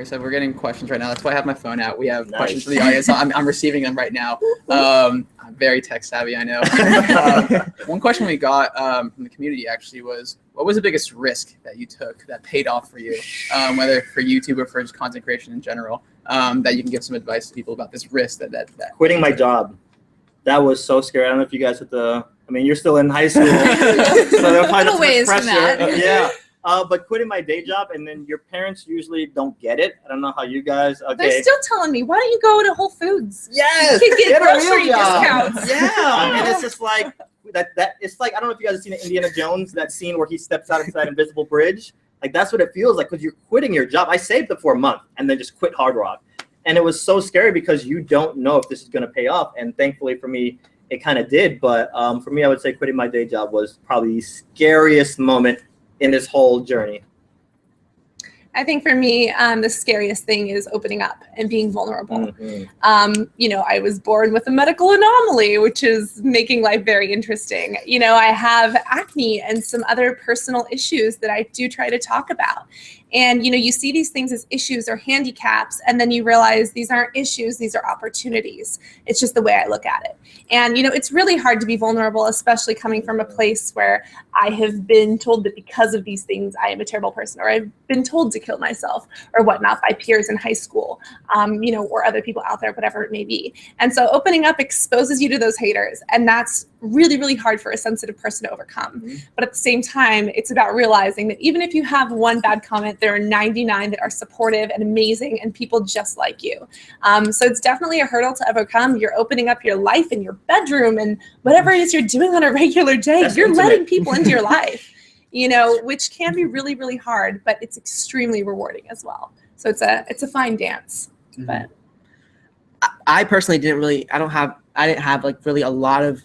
So we're getting questions right now. That's why I have my phone out. We have Nice. questions for the audience. So I'm receiving them right now. I'm very tech savvy, I know. One question we got from the community actually was, what was the biggest risk that you took that paid off for you, whether for YouTube or for just content creation in general, that you can give some advice to people about this risk that Quitting my job. That was so scary. I don't know if you guys I mean, you're still in high school. So they're probably not Ways much from pressure. that. Yeah. But quitting my day job, and then your parents usually don't get it. I don't know how you guys. Okay. They're still telling me, why don't you go to Whole Foods? Yes. You can get a real grocery job. discounts. Yeah. And it's just like that. It's like, I don't know if you guys have seen Indiana Jones, that scene where he steps out inside invisible bridge. Like, that's what it feels like, because you're quitting your job. I saved it for a month and then just quit Hard Rock, and it was so scary because you don't know if this is going to pay off. And thankfully for me, it kind of did. But for me, I would say quitting my day job was probably the scariest moment in this whole journey. I think for me, the scariest thing is opening up and being vulnerable. Mm-hmm. I was born with a medical anomaly, which is making life very interesting. I have acne and some other personal issues that I do try to talk about. And, you see these things as issues or handicaps, and then you realize these aren't issues, these are opportunities. It's just the way I look at it. And, it's really hard to be vulnerable, especially coming from a place where I have been told that because of these things, I am a terrible person, or I've been told to kill myself or whatnot by peers in high school, or other people out there, whatever it may be. And so opening up exposes you to those haters. And that's really, really hard for a sensitive person to overcome. Mm-hmm. But at the same time, it's about realizing that even if you have one bad comment, there are 99 that are supportive and amazing and people just like you. So it's definitely a hurdle to overcome. You're opening up your life in your bedroom and whatever it is you're doing on a regular day, That's you're intimate. letting people into your life, which can be really, really hard, but it's extremely rewarding as well. So it's a fine dance. Mm-hmm. But I personally I didn't have like really a lot of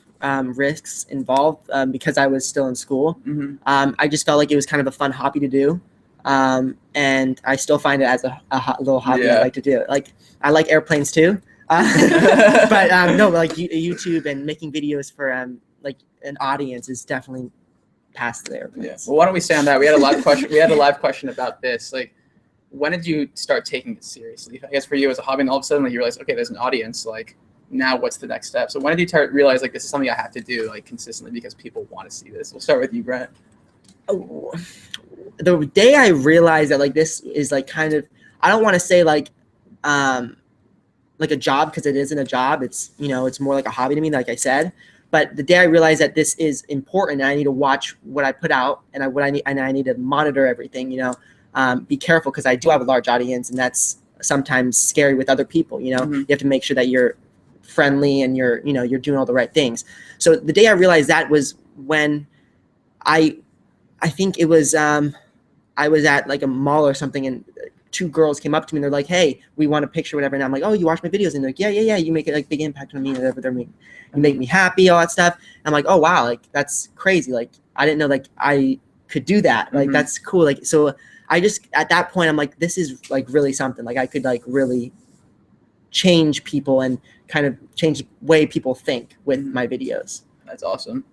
risks involved because I was still in school. Mm-hmm. I just felt like it was kind of a fun hobby to do. And I still find it as a little hobby I like to do. Like, I like airplanes too. But no, like YouTube and making videos for like an audience is definitely past the airplanes. Yeah. Well, why don't we stay on that? We had a live question. We had a live question about this. Like, when did you start taking it seriously? I guess for you as a hobby, and all of a sudden, like, you realize, okay, there's an audience. Like, now what's the next step? So when did you realize like this is something I have to do like consistently because people want to see this? We'll start with you, Brent. Oh, the day I realized that like this is like kind of, I don't want to say like a job, because it isn't a job. It's, it's more like a hobby to me, like I said. But the day I realized that this is important and I need to watch what I put out and I need to monitor everything, be careful, because I do have a large audience and that's sometimes scary with other people. Mm-hmm. You have to make sure that you're friendly and you're doing all the right things. So the day I realized that was when I think it was I was at like a mall or something, and two girls came up to me and they're like, "Hey, we want a picture, whatever." And I'm like, "Oh, you watch my videos?" And they're like, yeah, you make it like big impact on me, whatever. You make me happy, all that stuff. And I'm like, "Oh wow, like that's crazy. Like I didn't know like I could do that. Like that's cool." Like, so I just, at that point, I'm like, this is like really something. Like I could like really change people and kind of change the way people think with my videos. That's awesome.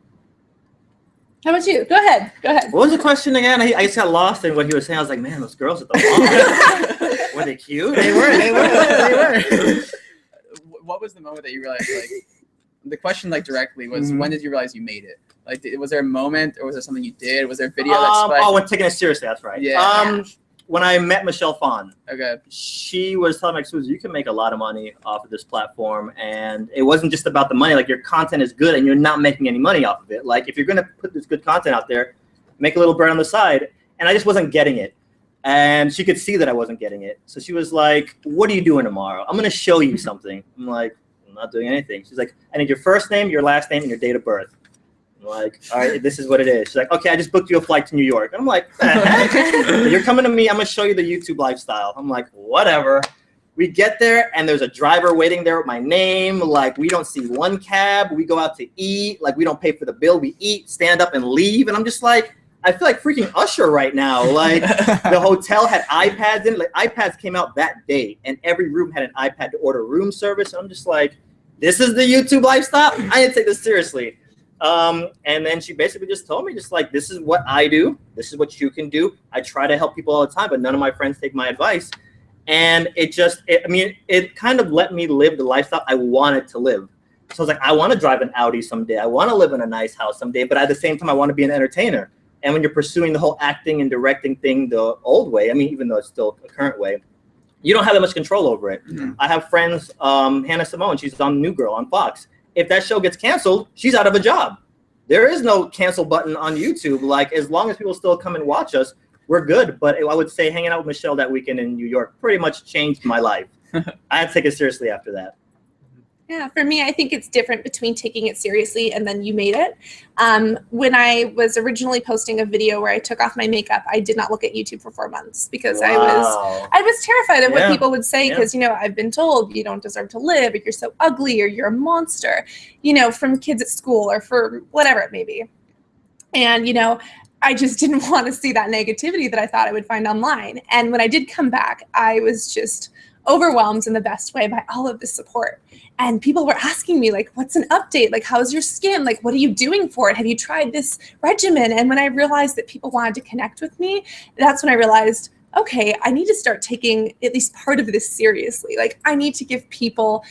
how about you? Go ahead. What was the question again? I just got lost in what he was saying. I was like, man, those girls at the mall, were they cute? They were. What was the moment that you realized, like, the question, like, directly was, when did you realize you made it? Like, was there a moment, or was there something you did? Was there a video that spiked? Oh, when taking it seriously, that's right. Yeah. when I met Michelle Phan, Okay. she was telling me, like, Swoozie, you can make a lot of money off of this platform. And it wasn't just about the money. Like, your content is good and you're not making any money off of it. Like, if you're going to put this good content out there, make a little bread on the side. And I just wasn't getting it. And she could see that I wasn't getting it. So she was like, what are you doing tomorrow? I'm going to show you something. I'm like, I'm not doing anything. She's like, I need your first name, your last name, and your date of birth. I'm like, all right, this is what it is. She's like, okay, I just booked you a flight to New York. And I'm like, the heck? You're coming to me, I'm going to show you the YouTube lifestyle. I'm like, whatever. We get there, and there's a driver waiting there with my name. Like, we don't see one cab. We go out to eat. Like, we don't pay for the bill. We eat, stand up, and leave. And I'm just like, I feel like freaking Usher right now. Like, the hotel had iPads in it. Like, iPads came out that day, and every room had an iPad to order room service. I'm just like, this is the YouTube lifestyle? I didn't take this seriously. And then she basically just told me, just like, this is what I do. This is what you can do. I try to help people all the time, but none of my friends take my advice. And it kind of let me live the lifestyle I wanted to live. So I was like, I want to drive an Audi someday. I want to live in a nice house someday, but at the same time, I want to be an entertainer. And when you're pursuing the whole acting and directing thing the old way, I mean, even though it's still a current way, you don't have that much control over it. Mm-hmm. I have friends, Hannah Simone, she's on New Girl on Fox. If that show gets canceled, she's out of a job. There is no cancel button on YouTube. Like, as long as people still come and watch us, we're good. But I would say hanging out with Michelle that weekend in New York pretty much changed my life. I had to take it seriously after that. Yeah, for me, I think it's different between taking it seriously and then you made it. When I was originally posting a video where I took off my makeup, I did not look at YouTube for 4 months because I was terrified of what people would say because, you know, I've been told you don't deserve to live, or you're so ugly, or you're a monster, you know, from kids at school or for whatever it may be. And, you know, I just didn't want to see that negativity that I thought I would find online. And when I did come back, I was just overwhelmed in the best way by all of this support. And people were asking me, like, what's an update? Like, how's your skin? Like, what are you doing for it? Have you tried this regimen? And when I realized that people wanted to connect with me, that's when I realized, okay, I need to start taking at least part of this seriously. Like, I need to give people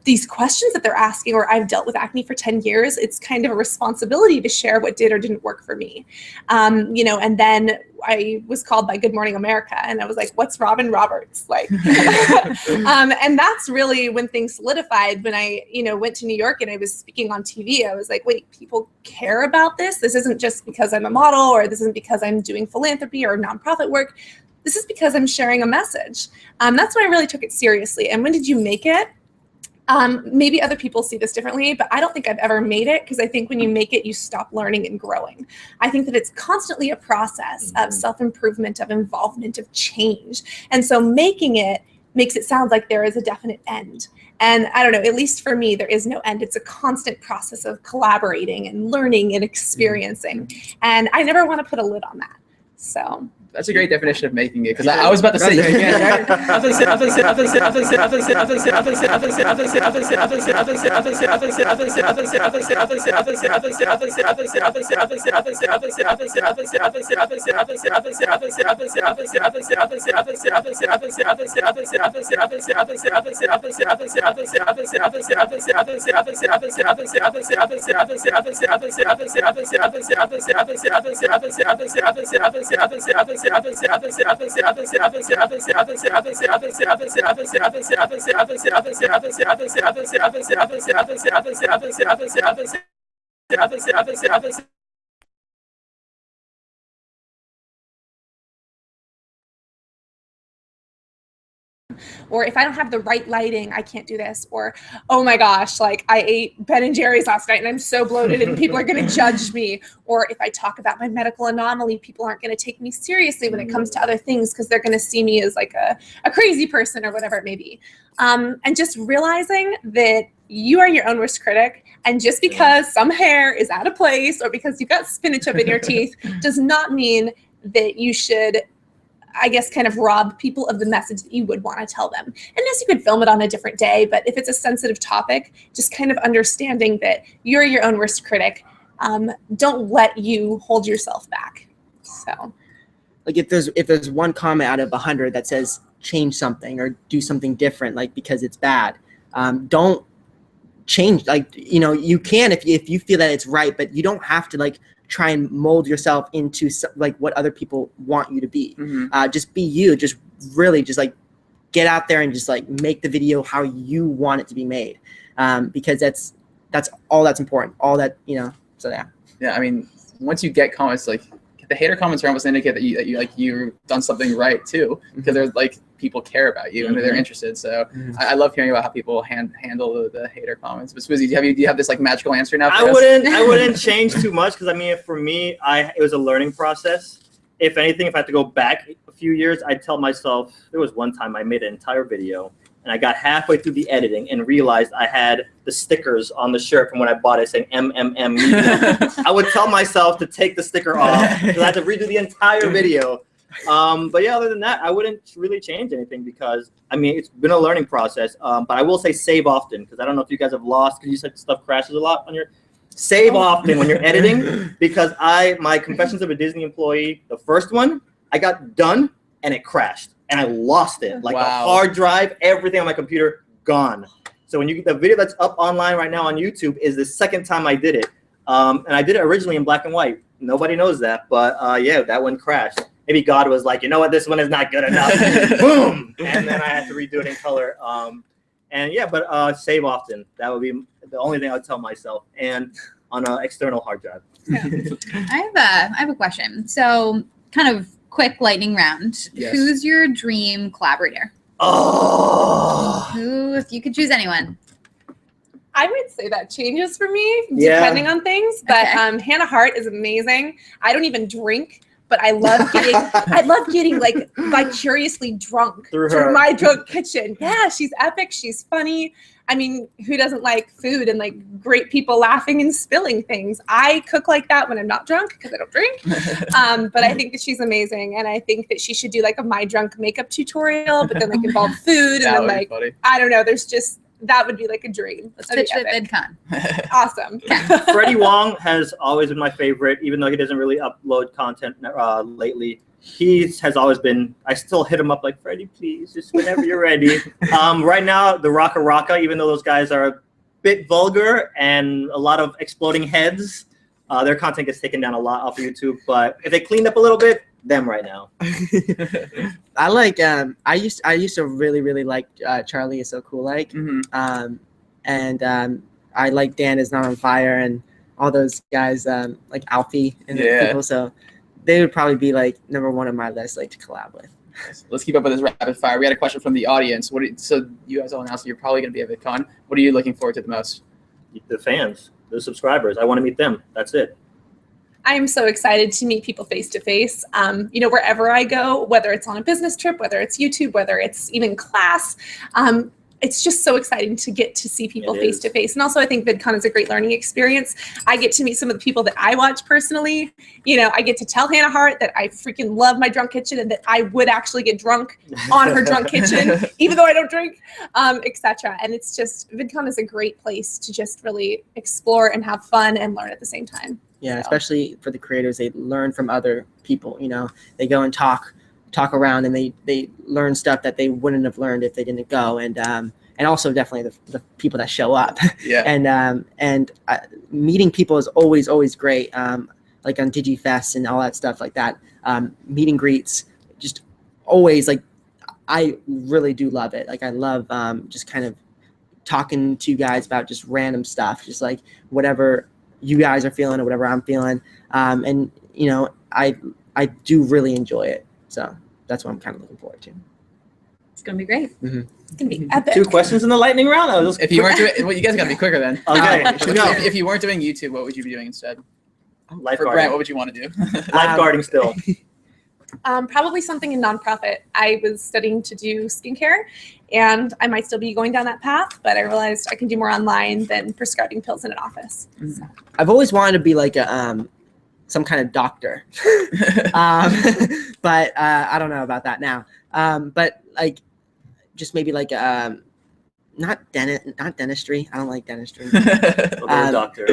these questions that they're asking, or I've dealt with acne for 10 years. It's kind of a responsibility to share what did or didn't work for me. You know, and then I was called by Good Morning America, and I was like, what's Robin Roberts? Like, and that's really when things solidified. When I, you know, went to New York and I was speaking on TV, I was like, wait, people care about this? This isn't just because I'm a model, or this isn't because I'm doing philanthropy or nonprofit work. This is because I'm sharing a message. That's when I really took it seriously. And when did you make it? Maybe other people see this differently, but I don't think I've ever made it, because I think when you make it, you stop learning and growing. I think that it's constantly a process of self-improvement, of involvement, of change. And so making it makes it sound like there is a definite end. And I don't know, at least for me, there is no end. It's a constant process of collaborating and learning and experiencing. And I never want to put a lid on that. So that's a great definition of making it, because I was about to say, or if I don't have the right lighting, I can't do this. Or, oh my gosh, like I ate Ben & Jerry's last night and I'm so bloated and people are going to judge me. Or if I talk about my medical anomaly, people aren't going to take me seriously when it comes to other things, because they're going to see me as like a crazy person or whatever it may be. And just realizing that you are your own worst critic. And just because some hair is out of place or because you got spinach up in your teeth does not mean that you should, I guess, kind of rob people of the message that you would want to tell them. And yes, you could film it on a different day, but if it's a sensitive topic, just kind of understanding that you're your own worst critic. Don't let you hold yourself back. So, like, if there's one comment out of 100 that says change something or do something different, like because it's bad, don't change. Like, you know, you can if you feel that it's right, but you don't have to like try and mold yourself into like what other people want you to be. Mm-hmm. Just be you. Just really just like get out there and just like make the video how you want it to be made, because that's all that's important. All that, you know. So yeah. Yeah, I mean, once you get comments, like the hater comments are almost indicate that you've done something right too, because there's like people care about you and they're interested. So I love hearing about how people handle the hater comments. But Swoozie, do you have this like magical answer now? I wouldn't change too much, because I mean, for me, it was a learning process. If anything, if I had to go back a few years, I'd tell myself, there was one time I made an entire video and I got halfway through the editing and realized I had the stickers on the shirt from when I bought it saying MMM Media. I would tell myself to take the sticker off because I had to redo the entire video. But yeah, other than that, I wouldn't really change anything, because I mean, it's been a learning process. But I will say save often, because I don't know if you guys have lost, because you said stuff crashes a lot on your save often when you're editing, because my Confessions of a Disney Employee, the first one, I got done and it crashed and I lost it. Like the hard drive, everything on my computer, gone. So when the video that's up online right now on YouTube is the second time I did it. And I did it originally in black and white. Nobody knows that, but yeah, that one crashed. Maybe God was like, you know what, this one is not good enough. Boom! And then I had to redo it in color. And yeah, but save often. That would be the only thing I would tell myself, and on an external hard drive. Yeah. I have a question. So kind of quick lightning round. Yes. Who's your dream collaborator? Oh! Who, if you could choose anyone? I would say that changes for me depending on things, but Hannah Hart is amazing. I don't even drink, but I love getting like vicariously drunk through my drunk kitchen. Yeah, she's epic. She's funny. I mean, who doesn't like food and like great people laughing and spilling things? I cook like that when I'm not drunk because I don't drink. But I think that she's amazing, and I think that she should do like a my drunk makeup tutorial, but then like involve food and then like I don't know. There's just that would be like a dream. Let's pitch it at VidCon. Awesome. Freddie Wong has always been my favorite, even though he doesn't really upload content lately. He has always been, I still hit him up like, Freddie, please, just whenever you're ready. Right now, the Raka Raka, even though those guys are a bit vulgar and a lot of exploding heads, their content gets taken down a lot off of YouTube. But if they cleaned up a little bit, them right now. I like I used to really like Charlie Is So Cool Like, and I like Dan Is Not on Fire and all those guys, like Alfie and people. So they would probably be like number one on my list, like to collab with. Let's keep up with this rapid fire. We had a question from the audience. So you guys all announced you're probably going to be at VidCon. What are you looking forward to the most? The fans, the subscribers. I want to meet them. That's it. I am so excited to meet people face to face. You know, wherever I go, whether it's on a business trip, whether it's YouTube, whether it's even class, it's just so exciting to get to see people face to face. And also I think VidCon is a great learning experience. I get to meet some of the people that I watch personally. You know, I get to tell Hannah Hart that I freaking love my drunk kitchen and that I would actually get drunk on her drunk kitchen, even though I don't drink, etc. And it's just, VidCon is a great place to just really explore and have fun and learn at the same time. Yeah, So. Especially for the creators, they learn from other people. You know, they go and talk around, and they learn stuff that they wouldn't have learned if they didn't go. And also definitely the people that show up. Yeah. and meeting people is always great. Like on DigiFest and all that stuff like that. Meet and greets, just always like, I really do love it. Like I love just kind of talking to you guys about just random stuff, just like whatever you guys are feeling or whatever I'm feeling. And you know, I do really enjoy it. So that's what I'm kind of looking forward to. It's going to be great. It's going to be epic. 2 questions in the lightning round? If you weren't doing, well, you guys got to be quicker then. Okay, if you weren't doing YouTube, what would you be doing instead? For Lifeguarding. Brent, what would you want to do? Lifeguarding still. Probably something in nonprofit. I was studying to do skincare, and I might still be going down that path, but I realized I can do more online than prescribing pills in an office. So. I've always wanted to be like a some kind of doctor, but I don't know about that now. But like, just maybe like not dentistry. I don't like dentistry. Doctor.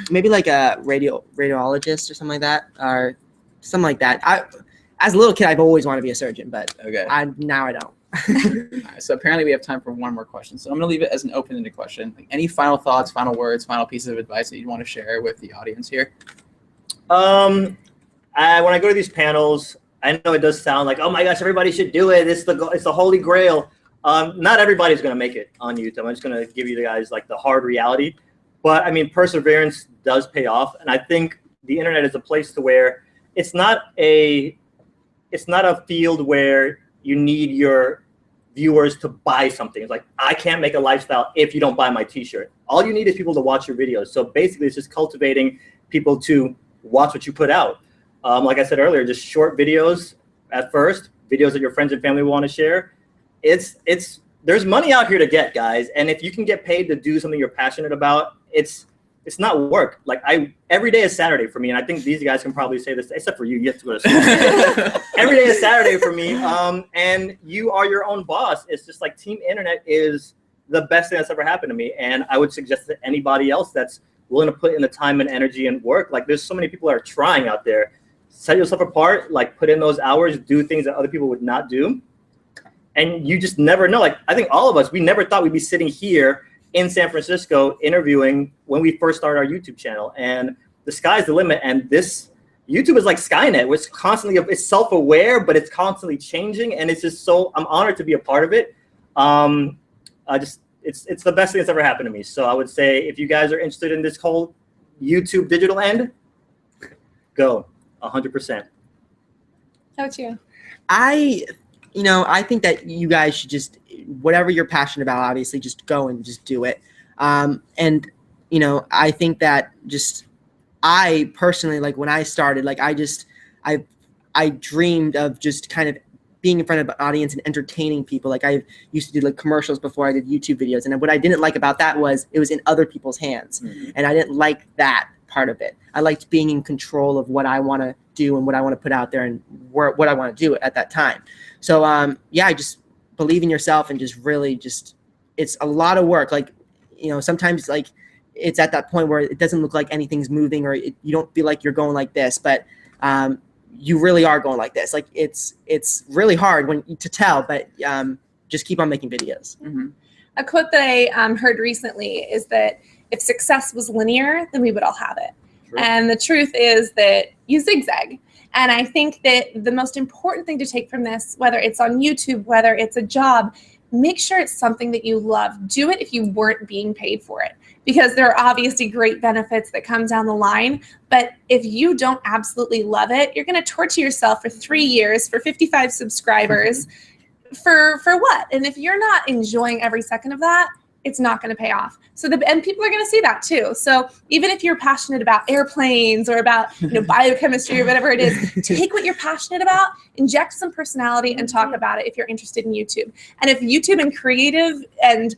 Maybe like a radiologist or something like that, or something like that. As a little kid, I've always wanted to be a surgeon, but now I don't. All right, so apparently we have time for one more question. So I'm going to leave it as an open-ended question. Like, any final thoughts, final words, final pieces of advice that you'd want to share with the audience here? When I go to these panels, I know it does sound like, oh my gosh, everybody should do it. It's the holy grail. Not everybody's going to make it on YouTube. I'm just going to give you guys like the hard reality. But I mean, perseverance does pay off. And I think the internet is a place to where it's not a field where you need your viewers to buy something. It's like, I can't make a lifestyle if you don't buy my t-shirt. All you need is people to watch your videos. So basically it's just cultivating people to watch what you put out. Like I said earlier, just short videos at first, videos that your friends and family want to share. There's money out here to get, guys. And if you can get paid to do something you're passionate about, it's not work. Like every day is Saturday for me. And I think these guys can probably say this, except for you, you have to go to school. Every day is Saturday for me. And you are your own boss. It's just like Team Internet is the best thing that's ever happened to me. And I would suggest to anybody else that's willing to put in the time and energy and work. Like there's so many people that are trying out there. Set yourself apart, like put in those hours, do things that other people would not do. And you just never know. Like I think all of us, we never thought we'd be sitting here in San Francisco interviewing when we first started our YouTube channel. And the sky's the limit. And this YouTube is like Skynet, which it's self-aware, but it's constantly changing. And it's just I'm honored to be a part of it. It's the best thing that's ever happened to me. So I would say if you guys are interested in this whole YouTube digital end, go 100%. How about you? I think that you guys should just, whatever you're passionate about, obviously just go and just do it. And, I think that I personally, like when I started, like I dreamed of just kind of being in front of an audience and entertaining people. Like I used to do like commercials before I did YouTube videos. And what I didn't like about that was it was in other people's hands. Mm-hmm. And I didn't like that part of it. I liked being in control of what I want to do and what I want to put out there and what I want to do at that time. So, I just believe in yourself and just really it's a lot of work. Like, sometimes like it's at that point where it doesn't look like anything's moving or you don't feel like you're going like this, but you really are going like this. Like it's really hard to tell, but just keep on making videos. Mm-hmm. A quote that I heard recently is that if success was linear, then we would all have it. True. And the truth is that you zigzag. And I think that the most important thing to take from this, whether it's on YouTube, whether it's a job, make sure it's something that you love. Do it if you weren't being paid for it, because there are obviously great benefits that come down the line. But if you don't absolutely love it, you're going to torture yourself for 3 years, for 55 subscribers, for what? And if you're not enjoying every second of that, it's not going to pay off. And people are going to see that too. So even if you're passionate about airplanes or about biochemistry or whatever it is, take what you're passionate about, inject some personality, and talk about it if you're interested in YouTube. And if YouTube and creative and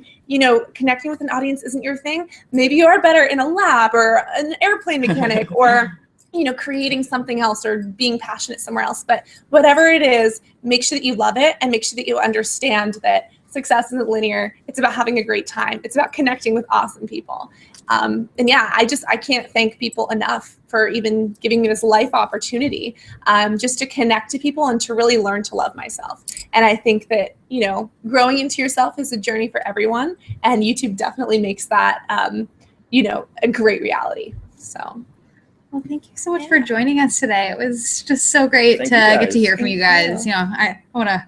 connecting with an audience isn't your thing, maybe you are better in a lab or an airplane mechanic or creating something else or being passionate somewhere else. But whatever it is, make sure that you love it and make sure that you understand that success isn't linear. It's about having a great time. It's about connecting with awesome people. I can't thank people enough for even giving me this life opportunity just to connect to people and to really learn to love myself. And I think that, growing into yourself is a journey for everyone. And YouTube definitely makes that, a great reality. So. Well, thank you so much for joining us today. It was just so great to get to hear from you guys. I want to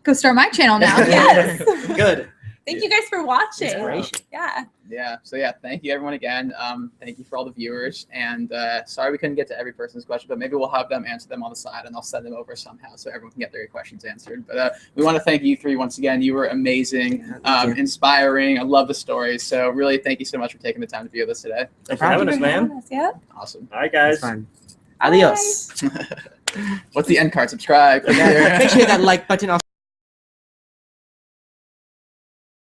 go start my channel now. Yes. Good. Thank you guys for watching. Yeah. Yeah. So thank you everyone again. Thank you for all the viewers. And sorry we couldn't get to every person's question, but maybe we'll have them answer them on the side and I'll send them over somehow so everyone can get their questions answered. But we want to thank you three once again. You were amazing, inspiring. I love the stories. So really thank you so much for taking the time to view this today. Thanks for having us, man. Yeah. Awesome. All right, guys. Adios. What's the end card? Subscribe. Make sure you hit that like button.